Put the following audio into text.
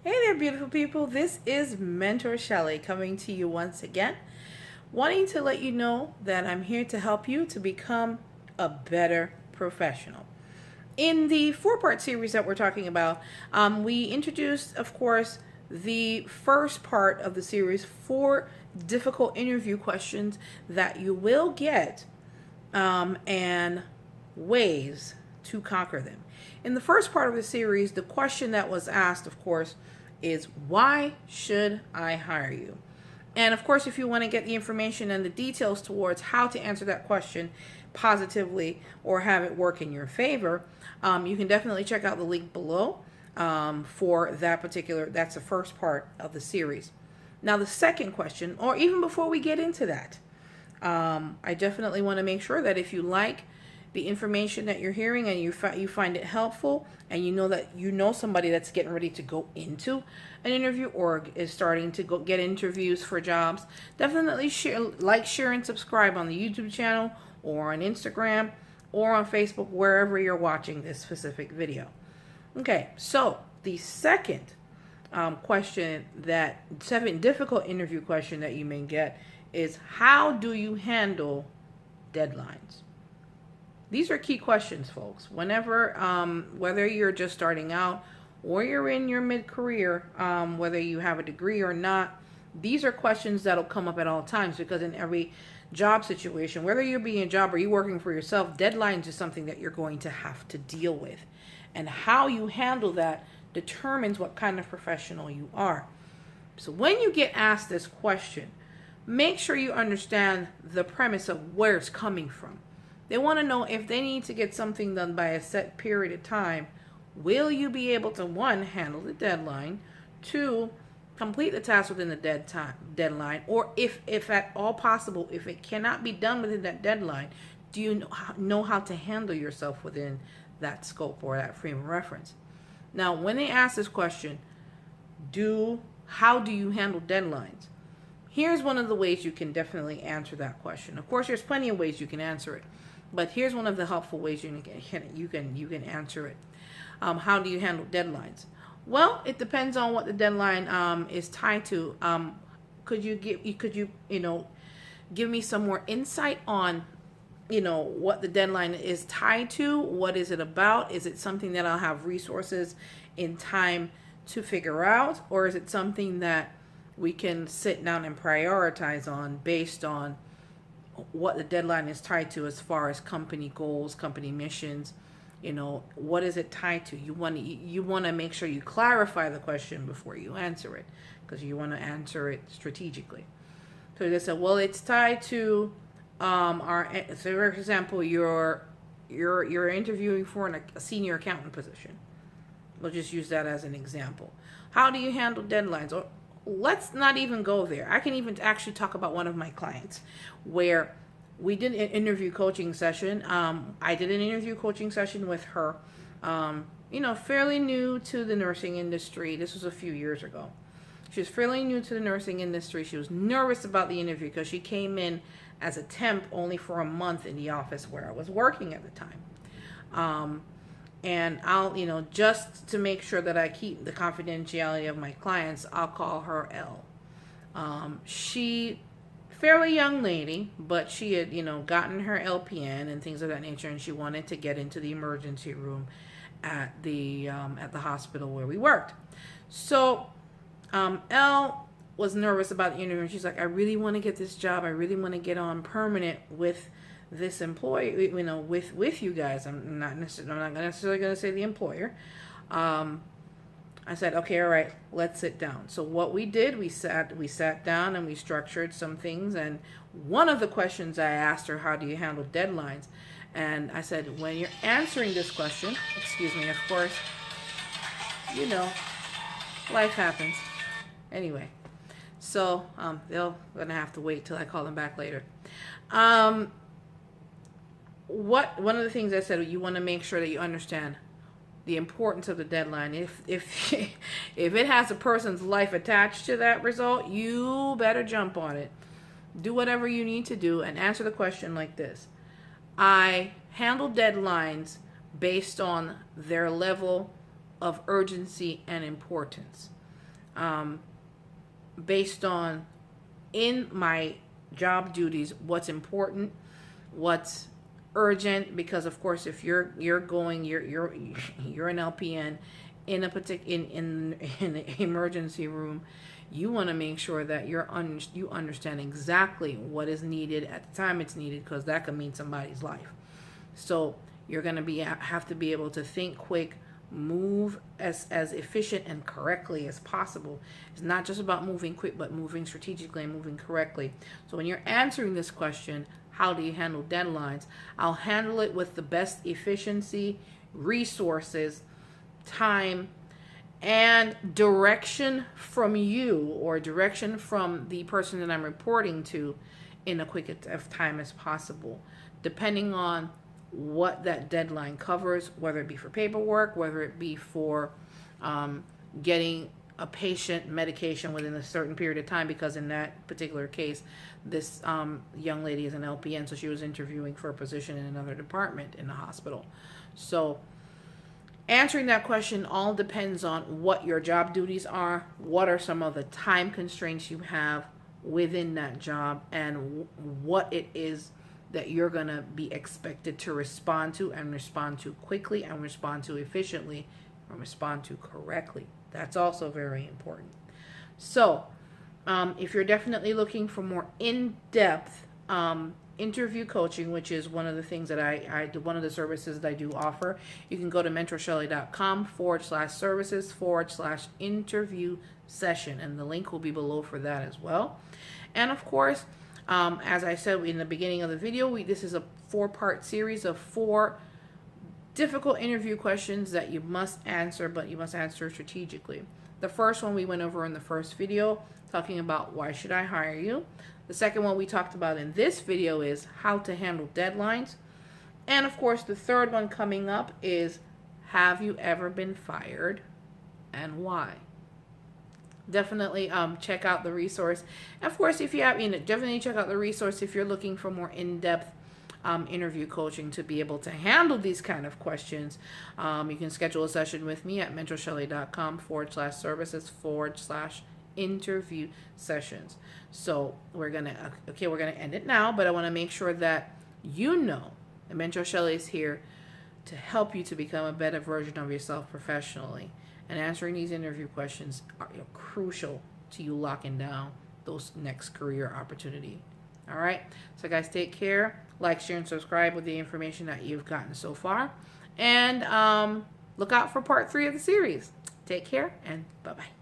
Hey there, beautiful people. This is Mentor Shelley coming to you once again, wanting to let you know that I'm here to help you to become a better professional. In the four-part series that we're talking about, we introduced, of course, the first part of the series, 4 difficult interview questions that you will get and ways to conquer them. In the first part of the series, the question that was asked, of course, is why should I hire you? And of course, if you want to get the information and the details towards how to answer that question positively or have it work in your favor, you can definitely check out the link below for that particular, that's the first part of the series. Now, the second question, or even before we get into that, I definitely want to make sure that if you like the information that you're hearing and you find it helpful, and you know that you know somebody that's getting ready to go into an interview or is starting to go get interviews for jobs, definitely share, and subscribe on the YouTube channel or on Instagram or on Facebook, wherever you're watching this specific video. Okay, so the second question, that 7 difficult interview question that you may get is, how do you handle deadlines? These are key questions, folks. Whenever, whether you're just starting out or you're in your mid-career, whether you have a degree or not, these are questions that'll come up at all times, because in every job situation, whether you're being a job or you're working for yourself, deadlines is something that you're going to have to deal with. And how you handle that determines what kind of professional you are. So when you get asked this question, make sure you understand the premise of where it's coming from. They want to know if they need to get something done by a set period of time, will you be able to, 1, handle the deadline, 2, complete the task within the deadline, or if at all possible, if it cannot be done within that deadline, do you know how to handle yourself within that scope or that frame of reference? Now, when they ask this question, how do you handle deadlines? Here's one of the ways you can definitely answer that question. Of course, there's plenty of ways you can answer it, but here's one of the helpful ways you can answer it. How do you handle deadlines? Well, it depends on what the deadline is tied to. Could you give me some more insight on what the deadline is tied to? What is it about? Is it something that I'll have resources in time to figure out, or is it something that we can sit down and prioritize on based on what the deadline is tied to, as far as company goals, company missions? What is it tied to? You want to make sure you clarify the question before you answer it, because you want to answer it strategically. So they said, well, it's tied to so for example, you're interviewing for a senior accountant position. We'll just use that as an example. How do you handle deadlines? Or let's not even go there. I can even actually talk about one of my clients where we did an interview coaching session. I did an interview coaching session with her, fairly new to the nursing industry. This was a few years ago. She was fairly new to the nursing industry. She was nervous about the interview because she came in as a temp only for a month in the office where I was working at the time. And I'll, just to make sure that I keep the confidentiality of my clients, I'll call her L. She, fairly young lady, but she had, gotten her LPN and things of that nature, and she wanted to get into the emergency room at the hospital where we worked. So, L was nervous about the interview, and she's like, I really want to get this job. I really want to get on permanent with this employee, with you guys. I'm not necessarily going to say the employer. I said, okay, all right, let's sit down. So what we did, we sat down and we structured some things. And one of the questions I asked her, how do you handle deadlines? And I said, when you're answering this question, excuse me, of course, life happens. Anyway, so they're gonna have to wait till I call them back later. One of the things I said, you want to make sure that you understand the importance of the deadline. If it has a person's life attached to that result, you better jump on it. Do whatever you need to do and answer the question like this: I handle deadlines based on their level of urgency and importance. based on in my job duties what's important, what's urgent, because of course if you're an LPN in a in an emergency room, you want to make sure that you understand exactly what is needed at the time it's needed, because that could mean somebody's life. So you're going to have to be able to think quick, move as efficient and correctly as possible. It's not just about moving quick, but moving strategically and moving correctly. So when you're answering this question, how do you handle deadlines? I'll handle it with the best efficiency, resources, time, and direction from you, or direction from the person that I'm reporting to, in a quick of time as possible, depending on what that deadline covers, whether it be for paperwork, whether it be for getting a patient medication within a certain period of time, because in that particular case, this young lady is an LPN, so she was interviewing for a position in another department in the hospital. So answering that question all depends on what your job duties are, what are some of the time constraints you have within that job, and what it is that you're going to be expected to respond to, and respond to quickly, and respond to efficiently, and respond to correctly. That's also very important. So if you're definitely looking for more in-depth interview coaching, which is one of the things that I do, one of the services that I do offer, you can go to mentorshelley.com/services/interview session, and the link will be below for that as well. And of course, as I said in the beginning of the video, this is a 4-part series of 4 difficult interview questions that you must answer, but you must answer strategically. The first one we went over in the first video, talking about why should I hire you. The second one we talked about in this video is how to handle deadlines. And of course, the third one coming up is, have you ever been fired and why? Definitely check out the resource. Of course, if you have, definitely check out the resource if you're looking for more in-depth interview coaching to be able to handle these kind of questions. You can schedule a session with me at mentorshelley.com/services/interview sessions. So we're gonna end it now, but I want to make sure that you know that Mentor Shelley is here to help you to become a better version of yourself professionally. And answering these interview questions are crucial to you locking down those next career opportunity. All right. So guys, take care. Like, share, and subscribe with the information that you've gotten so far. And look out for part 3 of the series. Take care, and bye-bye.